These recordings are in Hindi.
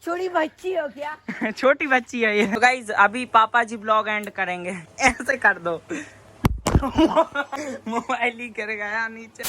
छोटी बच्ची हो क्या? छोटी बच्ची है ये। तो गाइज अभी पापा जी ब्लॉग एंड करेंगे, ऐसे कर दो। मोबाइल ही कर गया नीचे।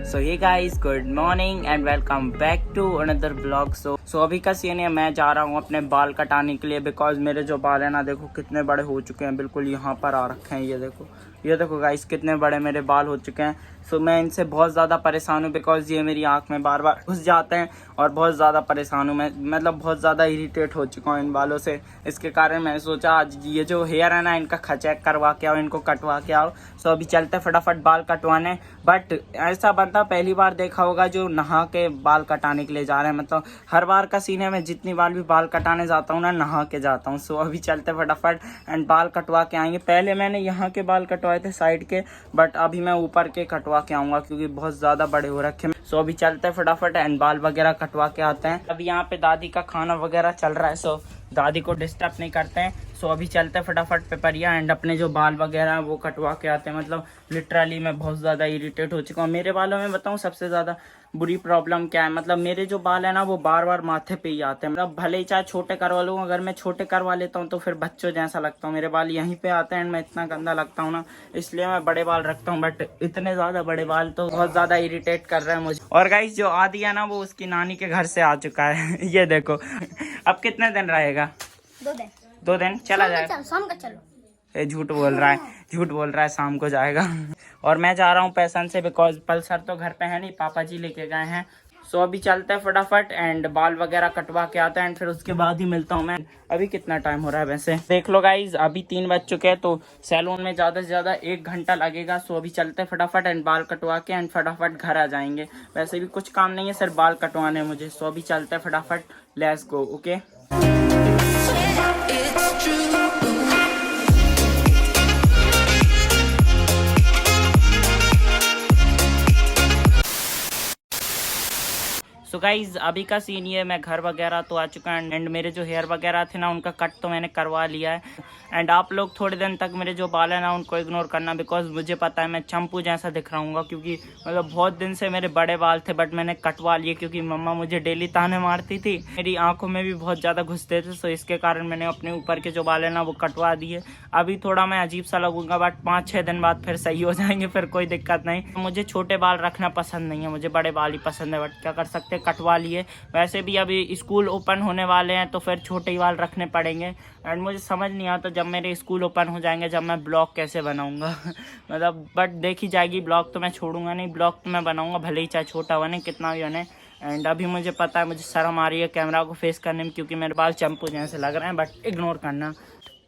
सो ये guys good morning and welcome back to another blog. So अभी का सीन है, मैं जा रहा हूँ अपने बाल कटाने के लिए, बिकॉज मेरे जो बाल है ना, देखो कितने बड़े हो चुके हैं, बिल्कुल यहाँ पर आ रखे हैं। ये देखो गाइस कितने बड़े मेरे बाल हो चुके हैं। सो मैं इनसे बहुत ज़्यादा परेशान हूँ, बिकॉज ये मेरी आँख में बार बार घुस जाते हैं और बहुत ज़्यादा परेशान हूँ मैं, मतलब बहुत ज़्यादा इरिटेट हो चुका हूँ इन बालों से। इसके कारण मैंने सोचा आज ये जो हेयर है ना, इनका खचैक करवा के आओ, इनको कटवा के आओ। सो अभी चलते फटाफट बाल कटवाने। बट ऐसा बंदा पहली बार देखा होगा जो नहा के बाल कटाने के लिए जा रहे हैं, मतलब हर बार का सीन है, मैं जितनी बार भी बाल कटाने जाता हूँ ना, नहा के जाता हूँ। सो अभी चलते फटाफट एंड बाल कटवा के आएंगे। पहले मैंने यहाँ के बाल कटवाए थे साइड के, बट अभी मैं ऊपर के कटवा के आऊँगा क्योंकि बहुत ज़्यादा बड़े हो रखे हैं। सो अभी चलते फटाफट एंड बाल वगैरह कटवा के आते हैं। अभी यहाँ पे दादी का खाना वगैरह चल रहा है, सो दादी को डिस्टर्ब नहीं करते हैं। सो अभी चलते फटाफट पेपरिया एंड अपने जो बाल वगैरह हैं वो कटवा के आते हैं। मतलब लिटरली मैं बहुत ज़्यादा इरिटेट हो चुका हूँ। मेरे बालों में बताऊँ सबसे ज़्यादा बुरी प्रॉब्लम क्या है, मतलब मेरे जो बाल है ना वो बार बार माथे पे ही आते हैं। मतलब भले ही चाहे छोटे करवा लूँ, अगर मैं छोटे करवा लेता हूँ तो फिर बच्चों जैसा लगता हूँ। मेरे बाल यहीं पे आते हैं एंड मैं इतना गंदा लगता हूँ ना, इसलिए मैं बड़े बाल रखता हूँ। बट इतने ज़्यादा बड़े बाल तो बहुत ज़्यादा इरिटेट कर रहे हैं मुझे। और गाइस जो आदि है ना, वो उसकी नानी के घर से आ चुका है। ये देखो अब कितने दिन रहेगा? 2 दिन चला जाएगा। शाम का चलो। ये झूठ बोल रहा है, शाम को जाएगा। और मैं जा रहा हूँ पैसन से, बिकॉज पल्सर तो घर पे है नहीं, पापा जी लेके गए हैं। सो अभी चलते हैं फटाफट एंड बाल वगैरह कटवा के आते हैं एंड फिर उसके बाद ही मिलता हूँ मैं। अभी कितना टाइम हो रहा है वैसे देख लो गाइज, अभी 3 बज चुके हैं, तो सैलून में ज़्यादा से ज़्यादा 1 घंटा लगेगा। सो अभी चलते हैं फटाफट एंड बाल कटवा के एंड फटाफट घर आ जाएंगे। वैसे भी कुछ काम नहीं है, सिर्फ बाल कटवाने हैं मुझे। सो अभी चलते हैं फटाफट, let's go. Okay so guys अभी का सीन ये, मैं घर वगैरह तो आ चुका है एंड मेरे जो हेयर वगैरह थे ना, उनका कट तो मैंने करवा लिया है। एंड आप लोग थोड़े दिन तक मेरे जो बाल है ना उनको इग्नोर करना, बिकॉज मुझे पता है मैं चंपू जैसा दिख रहा हूँ, क्योंकि मतलब बहुत दिन से मेरे बड़े बाल थे बट मैंने कटवा लिए, क्योंकि मम्मा मुझे डेली ताने मारती थी, मेरी आंखों में भी बहुत ज़्यादा घुसते थे। सो इसके कारण मैंने अपने ऊपर के जो बाल है ना वो कटवा दिए। अभी थोड़ा मैं अजीब सा लगूंगा, बट 5-6 दिन बाद फिर सही हो जाएंगे, फिर कोई दिक्कत नहीं। मुझे छोटे बाल रखना पसंद नहीं है, मुझे बड़े बाल ही पसंद है, बट क्या कर सकते, कटवा लिए। वैसे भी अभी स्कूल ओपन होने वाले हैं तो फिर छोटे ही बाल रखने पड़ेंगे। एंड मुझे समझ नहीं आता जब मेरे स्कूल ओपन हो जाएंगे जब मैं ब्लॉग कैसे बनाऊंगा। मतलब बट देखी जाएगी, ब्लॉग तो मैं छोड़ूंगा नहीं, ब्लॉग तो मैं बनाऊंगा, भले ही चाहे छोटा बने कितना भी बने। एंड अभी मुझे पता है मुझे शर्म आ रही है कैमरा को फेस करने में, क्योंकि मेरे बाल चंपू जैसे लग रहे हैं, बट इग्नोर करना।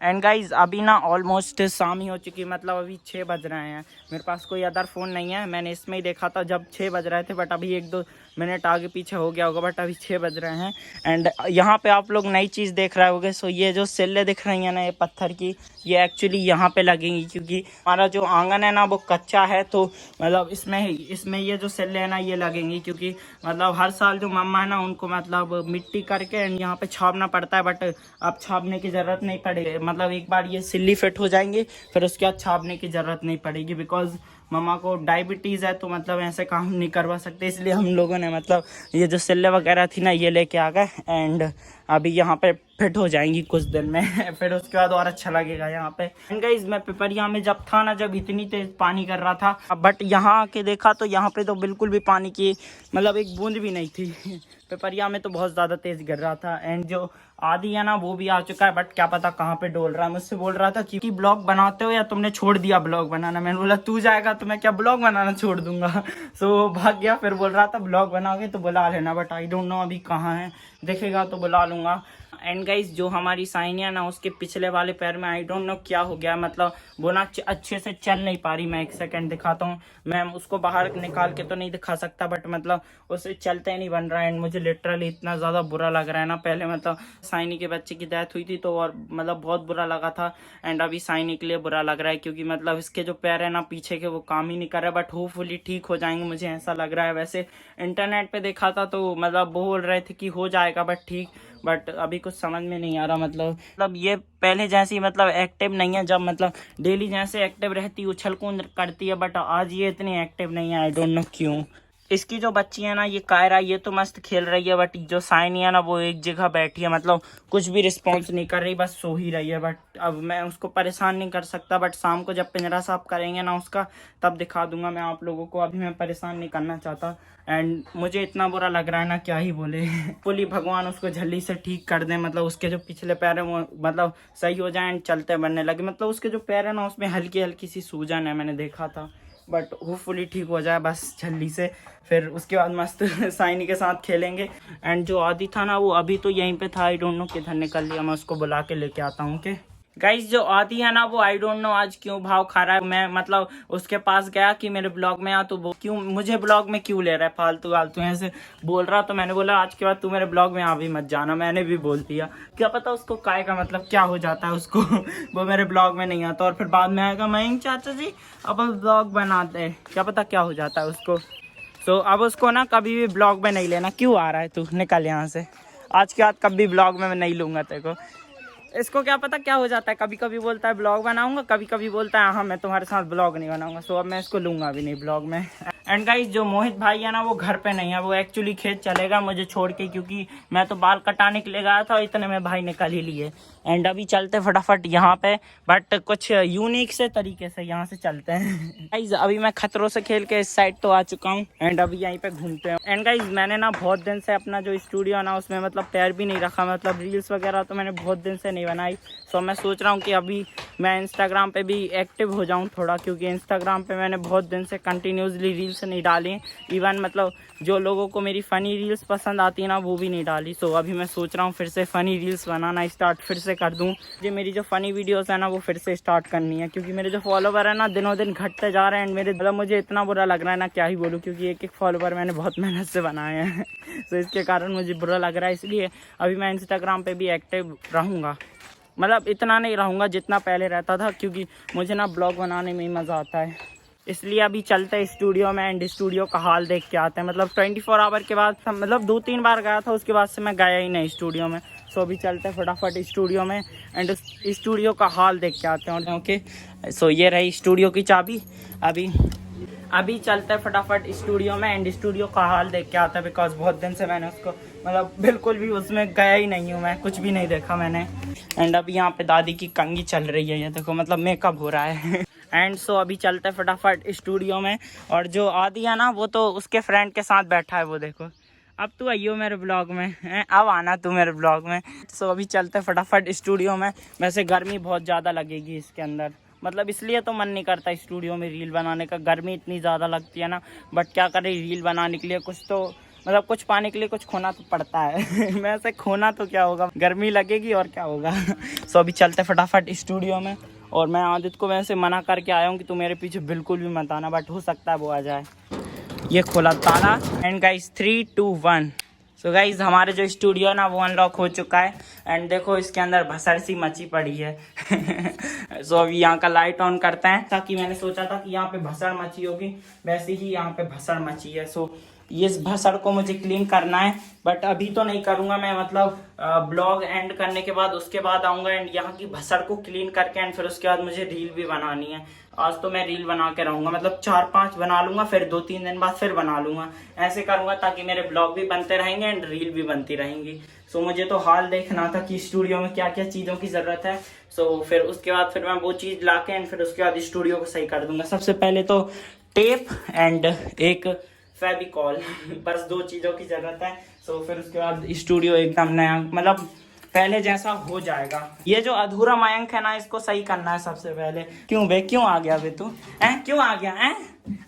एंड गाइज अभी ना ऑलमोस्ट शाम ही हो चुकी है, मतलब अभी 6 बज रहे हैं। मेरे पास कोई अदर फ़ोन नहीं है, मैंने इसमें ही देखा था जब 6 बज रहे थे, बट अभी 1-2 मिनट आगे पीछे हो गया होगा, बट अभी 6 बज रहे हैं। एंड यहाँ पे आप लोग नई चीज़ देख रहे होगे। सो ये जो सिल्ले दिख रही हैं ना, ये पत्थर की, ये एक्चुअली यहाँ पे लगेंगी, क्योंकि हमारा जो आंगन है ना वो कच्चा है, तो मतलब इसमें ये जो सिल्ले है ना ये लगेंगी, क्योंकि मतलब हर साल जो मम्मा है ना उनको मतलब मिट्टी करके एंड यहाँ पे छापना पड़ता है, बट अब छापने की ज़रूरत नहीं पड़ेगी। मतलब एक बार ये सिल्ली फिट हो जाएंगे फिर उसके बाद छापने की ज़रूरत नहीं पड़ेगी, बिकॉज मम्मा को डायबिटीज़ है, तो मतलब ऐसे काम नहीं करवा सकते, इसलिए हम लोगों ने मतलब ये जो सिल्ले वगैरह थी ना ये लेके आ गए। एंड अभी यहाँ पे फिट हो जाएंगी कुछ दिन में। फिर उसके बाद और अच्छा लगेगा यहाँ पे। एंड गाइस मैं पिपरिया में जब था ना, जब इतनी तेज पानी कर रहा था, बट यहाँ आके देखा तो यहाँ पे तो बिल्कुल भी पानी की मतलब एक बूंद भी नहीं थी। पिपरिया में तो बहुत ज़्यादा तेज गिर रहा था। एंड जो आदि है ना वो भी आ चुका है, बट क्या पता कहाँ पे डोल रहा है। मुझसे बोल रहा था कि ब्लॉग बनाते हो या तुमने छोड़ दिया ब्लॉग बनाना। मैंने बोला तू जाएगा तो मैं क्या ब्लॉग बनाना छोड़ दूंगा। सो भाग गया। फिर बोल रहा था ब्लॉग बनाओगे तो बुला लेना, बट आई डोंट नो अभी कहाँ है, दिखेगा तो बुला लूंगा। एंड गाइस जो हमारी साइनिया ना, उसके पिछले वाले पैर में आई डोंट नो क्या हो गया, मतलब वो ना अच्छे से चल नहीं पा रही। मैं एक सेकंड दिखाता हूँ, मैं उसको बाहर निकाल के तो नहीं दिखा सकता, बट मतलब उसे चलते नहीं बन रहा है। एंड मुझे लिटरली इतना ज़्यादा बुरा लग रहा है ना, पहले मतलब साइनी के बच्चे की डेथ हुई थी तो और मतलब बहुत बुरा लगा था, एंड अभी साइनी के लिए बुरा लग रहा है, क्योंकि मतलब इसके जो पैर है ना पीछे के वो काम ही नहीं कर रहे, बट होपफुली ठीक हो जाएंगे, मुझे ऐसा लग रहा है। वैसे इंटरनेट पे देखा था तो मतलब बोल रहे थे कि हो जाएगा बट ठीक, बट अभी कुछ समझ में नहीं आ रहा। मतलब ये पहले जैसी मतलब एक्टिव नहीं है, जब मतलब डेली जैसे एक्टिव रहती, उछल कूद करती है, बट आज ये इतनी एक्टिव नहीं है, आई डोंट नो क्यों। इसकी जो बच्ची है ना, ये कायरा, ये तो मस्त खेल रही है, बट जो साइनी है ना वो एक जगह बैठी है, मतलब कुछ भी रिस्पॉन्स नहीं कर रही, बस सो ही रही है। बट अब मैं उसको परेशान नहीं कर सकता, बट शाम को जब पिंजरा साफ करेंगे ना उसका, तब दिखा दूंगा मैं आप लोगों को। अभी मैं परेशान नहीं करना चाहता। एंड मुझे इतना बुरा लग रहा है ना, क्या ही बोले। बोली भगवान उसको जल्दी से ठीक कर दे, मतलब उसके जो पिछले पैर हैं वो मतलब सही हो जाए एंड चलते बनने लगे। मतलब उसके जो पैर है ना उसमें हल्की हल्की सी सूजन है, मैंने देखा था, बट होपफुली ठीक हो जाए बस जल्दी से। फिर उसके बाद मस्त साइनी के साथ खेलेंगे। एंड जो आदि था ना वो अभी तो यहीं पे था, आई डोंट नो किधर निकल लिया, मैं उसको बुला के लेके आता हूँ। ओके गाइज, जो आदि है ना वो आई डोंट नो आज क्यों भाव खा रहा है। मैं मतलब उसके पास गया कि मेरे ब्लॉग में आ, तो वो क्यों मुझे ब्लॉग में क्यों ले रहा है, फालतू फालतू ऐसे बोल रहा। तो मैंने बोला आज के बाद तू मेरे ब्लॉग में आ भी मत जाना, मैंने भी बोल दिया। क्या पता उसको काय का मतलब क्या हो जाता है उसको वो मेरे ब्लॉग में नहीं आता और फिर बाद में आएगा मयंक चाचा जी अब ब्लॉग बनाते हैं, क्या पता क्या हो जाता है उसको। तो अब उसको ना कभी भी ब्लॉग में नहीं लेना। क्यों आ रहा है तू, निकल यहाँ से। आज के बाद कभी ब्लॉग में मैं नहीं लूँगा तेरे को। इसको क्या पता क्या हो जाता है, कभी कभी बोलता है ब्लॉग बनाऊंगा, कभी कभी बोलता है हाँ मैं तुम्हारे साथ ब्लॉग नहीं बनाऊंगा। सो अब मैं इसको लूंगा भी नहीं ब्लॉग में। एंड गाइस, जो मोहित भाई है ना वो घर पे नहीं है, वो एक्चुअली खेत चलेगा मुझे छोड़ के, क्योंकि मैं तो बाल कटाने के लिए गया था, इतने में भाई निकल ही लिए। एंड अभी चलते फटाफट यहाँ पे, बट कुछ यूनिक से तरीके से यहाँ से चलते हैं। गाइस अभी मैं खतरों से खेल के इस साइड तो आ चुका हूँ एंड अभी यहीं पे घूमते हैं। एंड गाइस मैंने ना बहुत दिन से अपना जो स्टूडियो ना उसमें मतलब पैर भी नहीं रखा, मतलब रील्स वगैरह तो मैंने बहुत दिन से नहीं बनाई। सो मैं सोच रहा हूँ कि अभी मैं इंस्टाग्राम पे भी एक्टिव हो जाऊँ थोड़ा, क्योंकि इंस्टाग्राम पे मैंने बहुत दिन से कंटिन्यूसली रील्स नहीं डाली। इवन मतलब जो लोगों को मेरी फ़नी रील्स पसंद आती है ना वो भी नहीं डाली। सो अभी मैं सोच रहा हूँ फिर से फ़नी रील्स बनाना स्टार्ट फिर से कर दूँ। जो मेरी जो फ़नी वीडियोस है ना वो फिर से स्टार्ट करनी है, क्योंकि मेरे जो फॉलोवर है ना दिनों दिन घटते जा रहे हैं। एंड मेरे मतलब मुझे इतना बुरा लग रहा है ना, क्या ही बोलूँ, क्योंकि एक एक फॉलोवर मैंने बहुत मेहनत से बनाए हैं। तो इसके कारण मुझे बुरा लग रहा है, इसलिए अभी मैं इंस्टाग्राम पर भी एक्टिव रहूँगा। मतलब इतना नहीं रहूँगा जितना पहले रहता था, क्योंकि मुझे ना ब्लॉग बनाने में ही मज़ा आता है। इसलिए अभी चलते हैं स्टूडियो में एंड स्टूडियो का हाल देख के आते हैं। मतलब 24 आवर के बाद, मतलब 2-3 बार गया था, उसके बाद से मैं गया ही नहीं स्टूडियो में। सो अभी चलते हैं फटाफट स्टूडियो में एंड स्टूडियो का हाल देख के आते हैं। ओके सो ये रही स्टूडियो की चाबी। अभी चलते हैं फटाफट स्टूडियो में एंड स्टूडियो का हाल देख के आता है, बिकॉज बहुत दिन से मैंने उसको मतलब बिल्कुल भी उसमें गया ही नहीं हूँ, मैं कुछ भी नहीं देखा मैंने। एंड अभी यहाँ पे दादी की कंघी चल रही है, ये देखो, मतलब मेकअप हो रहा है। एंड सो अभी चलते हैं फटाफट स्टूडियो में। और जो आदि है ना वो तो उसके फ्रेंड के साथ बैठा है, वो देखो। अब तू आइयो मेरे ब्लॉग में, अब आना तू मेरे ब्लॉग में। सो अभी चलते हैं फटाफट स्टूडियो में। वैसे गर्मी बहुत ज़्यादा लगेगी इसके अंदर, मतलब इसलिए तो मन नहीं करता स्टूडियो में रील बनाने का, गर्मी इतनी ज़्यादा लगती है ना। बट क्या करें, रील बनाने के लिए कुछ तो मतलब कुछ पाने के लिए कुछ खोना तो पड़ता है। मैं से खोना तो क्या होगा, गर्मी लगेगी और क्या होगा। सो अभी चलते फटाफट स्टूडियो में। और मैं आदित्य को वैसे मना करके आया हूँ कि तू मेरे पीछे बिल्कुल भी मत आना, बट हो सकता है वो आ जाए। ये खोला ताला एंड गाइस 3, 2, 1। सो गाइज हमारे जो स्टूडियो ना वो अनलॉक हो चुका है। एंड देखो इसके अंदर भसड़ सी मची पड़ी है। सो अभी यहाँ का लाइट ऑन करते हैं, ताकि मैंने सोचा था कि यहाँ पे भसड़ मची होगी, वैसे ही यहाँ पे भसड़ मची है। सो ये भसड़ को मुझे क्लीन करना है, बट अभी तो नहीं करूँगा मैं, मतलब ब्लॉग एंड करने के बाद उसके बाद आऊँगा एंड यहाँ की भसड़ को क्लीन करके एंड फिर उसके बाद मुझे रील भी बनानी है। आज तो मैं रील बना के रहूँगा, मतलब 4-5 बना लूँगा, फिर 2-3 दिन बाद फिर बना लूँगा। ऐसे करूँगा ताकि मेरे ब्लॉग भी बनते रहेंगे एंड रील भी बनती रहेंगी। सो मुझे तो हाल देखना था कि स्टूडियो में क्या क्या चीज़ों की ज़रूरत है। सो फिर उसके बाद फिर मैं वो चीज़ ला के एंड फिर उसके बाद स्टूडियो को सही कर दूँगा। सबसे पहले तो टेप एंड एक फेविकॉल, बस 2 चीज़ों की ज़रूरत है। सो फिर उसके बाद स्टूडियो एकदम नया, मतलब पहले जैसा हो जाएगा। ये जो अधूरा मयंक है ना, इसको सही करना है सबसे पहले। क्यों बे, क्यों आ गया बे तू, क्यों आ गया?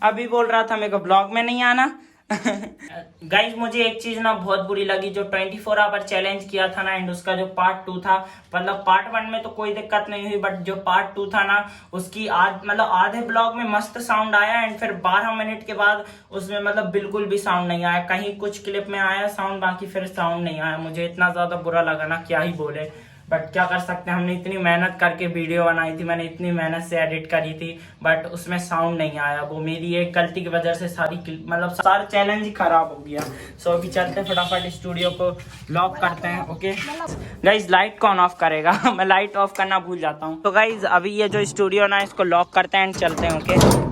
अभी बोल रहा था मेरे को ब्लॉग में नहीं आना। गाइज मुझे एक चीज ना बहुत बुरी लगी, जो 24 आवर चैलेंज किया था ना एंड उसका जो पार्ट 2 था, मतलब पार्ट 1 में तो कोई दिक्कत नहीं हुई, बट जो पार्ट 2 था ना उसकी मतलब आधे ब्लॉग में मस्त साउंड आया एंड फिर 12 मिनट के बाद उसमें मतलब बिल्कुल भी साउंड नहीं आया। कहीं कुछ क्लिप में आया साउंड, बाकी फिर साउंड नहीं आया। मुझे इतना ज्यादा बुरा लगा ना, क्या ही बोले, बट क्या कर सकते हैं। हमने इतनी मेहनत करके वीडियो बनाई थी, मैंने इतनी मेहनत से एडिट करी थी, बट उसमें साउंड नहीं आया। वो मेरी एक गलती की वजह से मतलब सारा चैलेंज ही खराब हो गया। सो अभी चलते हैं फटाफट स्टूडियो को लॉक करते हैं। ओके गाइज, लाइट कौन ऑफ करेगा? मैं लाइट ऑफ करना भूल जाता हूँ। तो गाइज अभी ये जो स्टूडियो ना इसको लॉक करते हैं एंड चलते हैं। ओके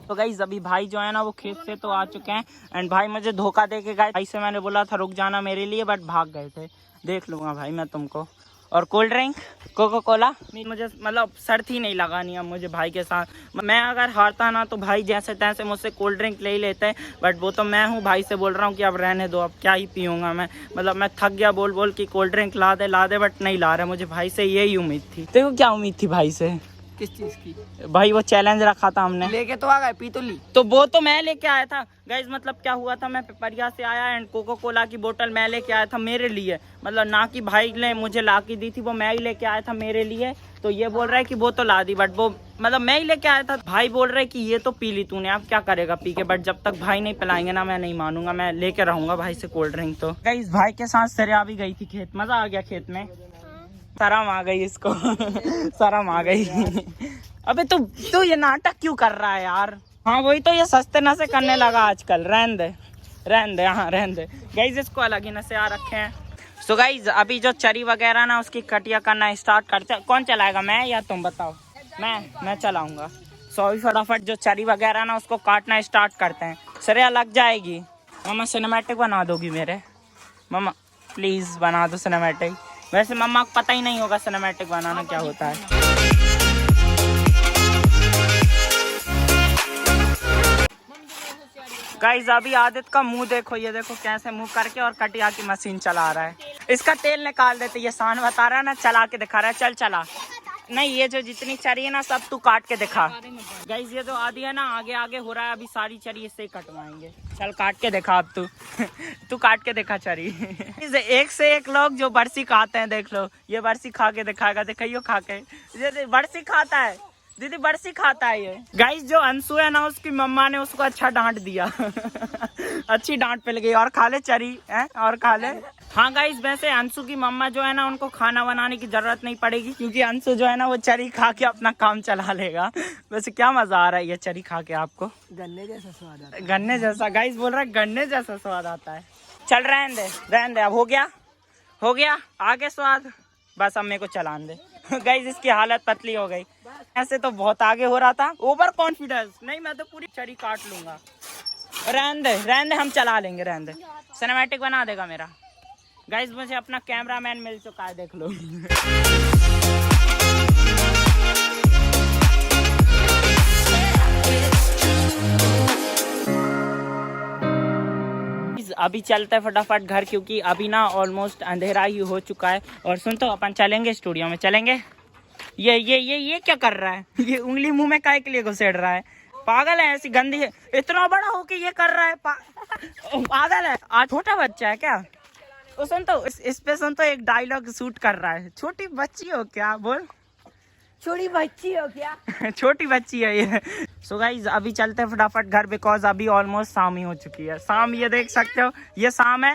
तो गाइस अभी भाई जो है ना वो खेत से तो आ चुके हैं एंड भाई मुझे धोखा दे के गए। भाई से मैंने बोला था रुक जाना मेरे लिए, बट भाग गए थे। देख लूंगा भाई मैं तुमको। और कोल्ड ड्रिंक कोको कोला मुझे मतलब शर्त ही नहीं लगानी है मुझे भाई के साथ। मैं अगर हारता ना तो भाई जैसे तैसे मुझसे कोल्ड ड्रिंक ले ही लेते हैं, बट वो तो मैं हूँ भाई से बोल रहा हूँ कि अब रहने दो, अब क्या ही पीऊँगा मैं। मतलब मैं थक गया बोल बोल कि कोल्ड ड्रिंक ला दे बट नहीं ला रहा। मुझे भाई से यही उम्मीद थी। देखो क्या उम्मीद थी भाई से। किस चीज की? भाई वो चैलेंज रखा था हमने, लेके तो आ गए, पी तो ली। तो वो तो मैं लेके आया था गाइज। मतलब क्या हुआ था, मैं पिपरिया से आया एंड कोको कोला की बोतल मैं लेके आया था मेरे लिए। मतलब ना कि भाई ने मुझे ला के दी थी, वो मैं ही लेके आया था मेरे लिए। तो ये बोल रहा है कि वो तो ला दी, बट वो मतलब मैं ही लेके आया था। भाई बोल रहे कि ये तो पी ली तूने, अब क्या करेगा पी के। बट जब तक भाई नहीं पिलाएंगे ना मैं नहीं मानूंगा, मैं लेके रहूंगा भाई से कोल्ड ड्रिंक। तो गाइज भाई के साथ सरिया भी गई थी खेत, मजा आ गया खेत में। शर्म आ गई इसको शर्म आ गई। अबे तू ये नाटक क्यों कर रहा है यार? हाँ वही तो, ये सस्ते नशे करने लगा आजकल। रहन दे हाँ रहन दे। गाइज इसको अलग ही नशे आ रखे हैं। सो गाइज अभी जो चरी वगैरह ना उसकी कटिया करना स्टार्ट करते हैं। कौन चलाएगा, मैं या तुम बताओ? मैं चलाऊंगा। सो अभी फटाफट जो चरी वगैरह ना उसको काटना स्टार्ट करते हैं। सरिया लग जाएगी। मम्मा सिनेमैटिक बना दोगी मेरे? मम्मा प्लीज बना दो सिनेमैटिक। वैसे मम्मा को पता ही नहीं होगा सिनेमैटिक बनाना क्या होता है। गाइस अभी आदित्य का मुंह देखो, ये देखो कैसे मुंह करके और कटिया की मशीन चला रहा है। इसका तेल निकाल देते। ये शान बता रहा है ना, चला के दिखा रहा है। चल चला। नहीं ये जो जितनी चरी है ना सब तू काट के दिखा। गाइस ये जो आदि है ना आगे आगे हो रहा है, अभी सारी चरी इससे ही कटवाएंगे। चल काट के दिखा अब तू तू काट के दिखा चरी। एक से एक लोग जो बरसी खाते हैं, देख लो ये बरसी खा के दिखाएगा। दिखाइयो खा के, ये बरसी खाता है दीदी, बरसी खाता है ये। गाइस जो अंशु है ना उसकी मम्मा ने उसको अच्छा डांट दिया अच्छी डांट मिल गई। और खा ले चरी है और खा ले। हाँ गाइस वैसे अंशु की मम्मा जो है ना उनको खाना बनाने की जरूरत नहीं पड़ेगी, क्योंकि अंशु जो है ना वो चरी खा के अपना काम चला लेगा। वैसे क्या मजा आ रहा है ये चरी खा के आपको? गन्ने जैसा स्वाद आता है। गन्ने जैसा? गाइस बोल रहा है गन्ने जैसा स्वाद आता है। चल रहने दे अब हो गया आगे स्वाद। बस अब मेरे को चलान दे। गाइस इसकी हालत पतली हो गई। ऐसे तो बहुत आगे हो रहा था, ओवर कॉन्फिडेंस। नहीं मैं तो पूरी चरी काट लूंगा। रहने दे हम चला लेंगे। रहने दे, सिनेमैटिक बना देगा मेरा। गाइस मुझे अपना कैमरामैन मिल चुका है, देख लो। अभी चलते हैं फटाफट घर, क्योंकि अभी ना ऑलमोस्ट अंधेरा ही हो चुका है। और सुन तो अपन चलेंगे स्टूडियो में, चलेंगे। ये क्या कर रहा है? ये उंगली मुंह में काहे के लिए घुसेड़ रहा है? पागल है, ऐसी गंदी है। इतना बड़ा हो के ये कर रहा है। पागल है। आज छोटा बच्चा है क्या? सुन तो इस पे सुन तो एक डायलॉग शूट कर रहा है। छोटी बच्ची हो क्या? बोल छोटी बच्ची हो क्या? छोटी बच्ची है ये। सो गाइज अभी चलते हैं फटाफट घर, बिकॉज अभी ऑलमोस्ट शाम ही हो चुकी है। शाम ये देख सकते हो, ये शाम है।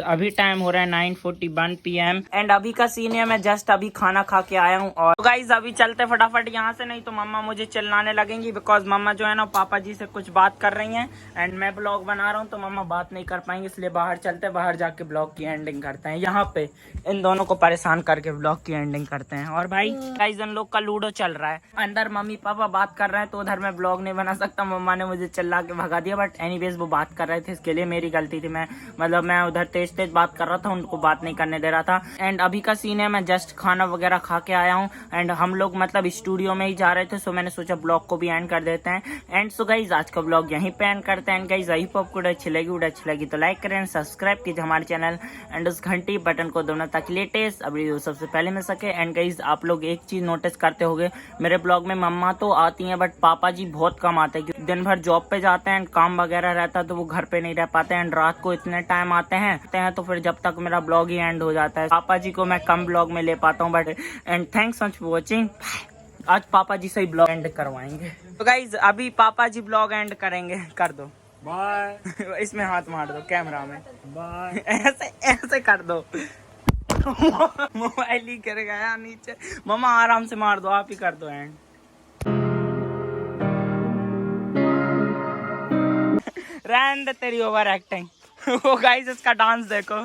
अभी टाइम हो रहा है 9:41 PM एंड अभी का सीन है मैं जस्ट अभी खाना खा के आया हूँ। और गाइज अभी चलते फटाफट यहाँ से, नहीं तो मम्मा मुझे चिल्लाने लगेंगी, बिकॉज मम्मा जो है ना पापा जी से कुछ बात कर रही हैं एंड मैं ब्लॉग बना रहा हूँ तो मम्मा बात नहीं कर पाएंगे। इसलिए बाहर चलते, बाहर जाके ब्लॉग की एंडिंग करते हैं। यहाँ पे इन दोनों को परेशान करके ब्लॉग की एंडिंग करते हैं। और भाई गाइज इन लोग का लूडो चल रहा है अंदर, मम्मी पापा बात कर रहे हैं तो उधर मैं ब्लॉग नहीं बना सकता। मम्मा ने मुझे चिल्ला के भगा दिया, बट एनीवेज वो बात कर रहे थे, इसके लिए मेरी गलती थी। मैं उधर तेज बात कर रहा था, उनको बात नहीं करने दे रहा था। एंड अभी का सीन है मैं जस्ट खाना वगैरह खा के आया हूँ एंड हम लोग मतलब स्टूडियो में ही जा रहे थे। सो मैंने सोचा ब्लॉग को भी एंड कर देते हैं। एंड सो गाइज आज का ब्लॉग यहीं पे एंड करते हैं। गाइज आई होप आपको अच्छी लगी तो लाइक करें, सब्सक्राइब कीजिए हमारे चैनल एंड उस घंटी बटन को दबाना ताकि लेटेस्ट वीडियो सबसे पहले मिल सके। एंड गाइज आप लोग एक चीज नोटिस करते होंगे, मेरे ब्लॉग में मम्मा तो आती हैं बट पापा जी बहुत कम आते हैं, क्योंकि दिन भर जॉब पे जाते हैं, काम वगैरह रहता है तो वो घर पे नहीं रह पाते हैं। एंड रात को इतने टाइम आते हैं तो फिर जब तक मेरा ब्लॉग ही एंड हो जाता है। पापा जी को मैं कम ब्लॉग में ले पाता हूँ। But and thanks much for watching. आज पापा जी से ही ब्लॉग एंड करवाएंगे। तो गाइज अभी पापा जी ब्लॉग एंड करेंगे, कर दो बाय। इसमें हाथ मार दो कैमरा में, बाय। ऐसे कर दो। मोबाइल ही कर गया नीचे। मम्मा आराम से मार दो, आप ही कर दो एंड। रहने दे तेरी ओवर एक्टिंग। वो गाइस इसका डांस देखो।